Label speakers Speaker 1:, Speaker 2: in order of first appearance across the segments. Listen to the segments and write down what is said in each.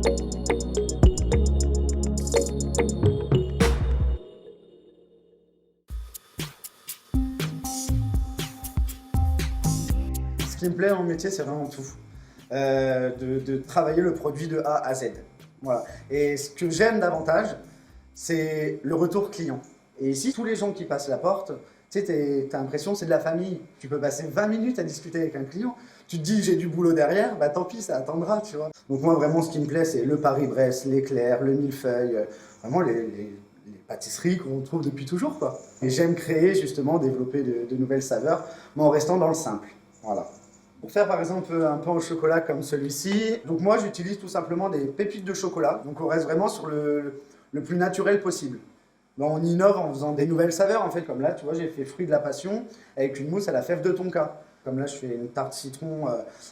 Speaker 1: Ce qui me plaît dans mon métier, c'est vraiment tout. De travailler le produit de A à Z. Voilà. Et ce que j'aime davantage, c'est le retour client. Et ici, tous les gens qui passent la porte, tu sais, t'as l'impression que c'est de la famille. Tu peux passer 20 minutes à discuter avec un client. Tu te dis, j'ai du boulot derrière, bah tant pis, ça attendra, tu vois. Donc moi, vraiment, ce qui me plaît, c'est le Paris-Brest, l'éclair, le millefeuille, vraiment les pâtisseries qu'on trouve depuis toujours, quoi. Et j'aime créer, justement, développer de nouvelles saveurs, mais en restant dans le simple. Voilà. Pour faire par exemple un pain au chocolat comme celui-ci, donc moi j'utilise tout simplement des pépites de chocolat, donc on reste vraiment sur le plus naturel possible. Bon, on innove en faisant des nouvelles saveurs en fait, comme là tu vois j'ai fait fruit de la passion avec une mousse à la fève de tonka. Comme là je fais une tarte citron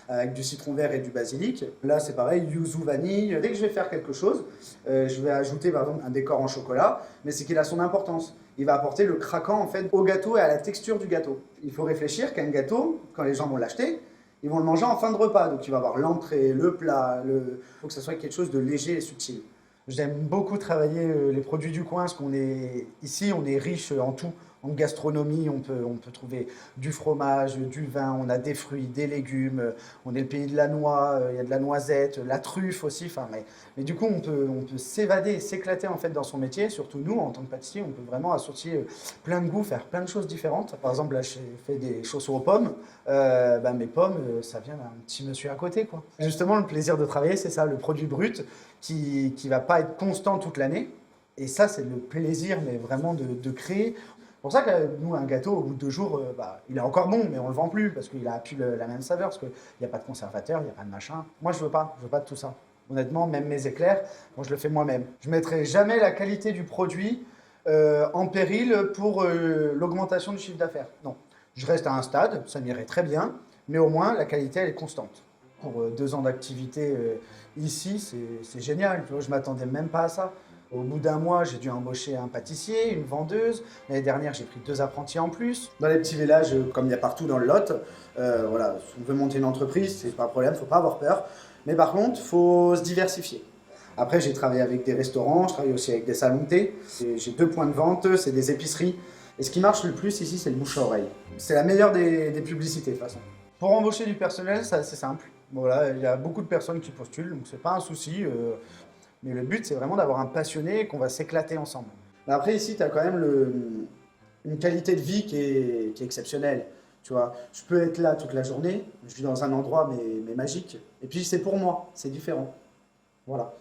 Speaker 1: avec du citron vert et du basilic. Là c'est pareil, yuzu vanille. Dès que je vais faire quelque chose, je vais ajouter par exemple un décor en chocolat, mais c'est qu'il a son importance. Il va apporter le craquant en fait au gâteau et à la texture du gâteau. Il faut réfléchir qu'un gâteau, quand les gens vont l'acheter, ils vont le manger en fin de repas, donc il va avoir l'entrée, le plat, il faut que ça soit quelque chose de léger et subtil. J'aime beaucoup travailler les produits du coin, parce qu'on est ici, on est riche en tout. En gastronomie, on peut trouver du fromage, du vin, on a des fruits, des légumes, on est le pays de la noix, il y a de la noisette, la truffe aussi. Enfin, mais du coup, on peut s'évader et s'éclater en fait dans son métier. Surtout nous, en tant que pâtissier, on peut vraiment associer plein de goûts, faire plein de choses différentes. Par exemple, là, j'ai fait des chaussons aux pommes. Mes pommes, ça vient d'un petit monsieur à côté, quoi. Justement, le plaisir de travailler, c'est ça, le produit brut qui va pas être constant toute l'année. Et ça, c'est le plaisir, mais vraiment de créer. C'est pour ça que nous, un gâteau, au bout de 2 jours, il est encore bon, mais on ne le vend plus parce qu'il n'a plus la même saveur, parce qu'il n'y a pas de conservateur, il n'y a pas de machin. Moi, je veux pas de tout ça. Honnêtement, même mes éclairs, moi, je le fais moi-même. Je ne mettrai jamais la qualité du produit en péril pour l'augmentation du chiffre d'affaires. Non. Je reste à un stade, ça m'irait très bien, mais au moins, la qualité, elle est constante. Pour 2 ans d'activité ici, c'est génial. Tu vois, je ne m'attendais même pas à ça. Au bout d'un mois, j'ai dû embaucher un pâtissier, une vendeuse. L'année dernière, j'ai pris 2 apprentis en plus. Dans les petits villages, comme il y a partout dans le Lot, voilà, si on veut monter une entreprise, c'est pas un problème, faut pas avoir peur. Mais par contre, faut se diversifier. Après, j'ai travaillé avec des restaurants, je travaille aussi avec des salons de thé. J'ai 2 points de vente, c'est des épiceries. Et ce qui marche le plus ici, c'est le bouche à oreille. C'est la meilleure des publicités de toute façon. Pour embaucher du personnel, c'est assez simple. Voilà, il y a beaucoup de personnes qui postulent, donc c'est pas un souci. Mais le but, c'est vraiment d'avoir un passionné et qu'on va s'éclater ensemble. Mais après, ici, tu as quand même une qualité de vie qui est exceptionnelle. Tu vois, je peux être là toute la journée, je suis dans un endroit mais magique. Et puis, c'est pour moi, c'est différent. Voilà.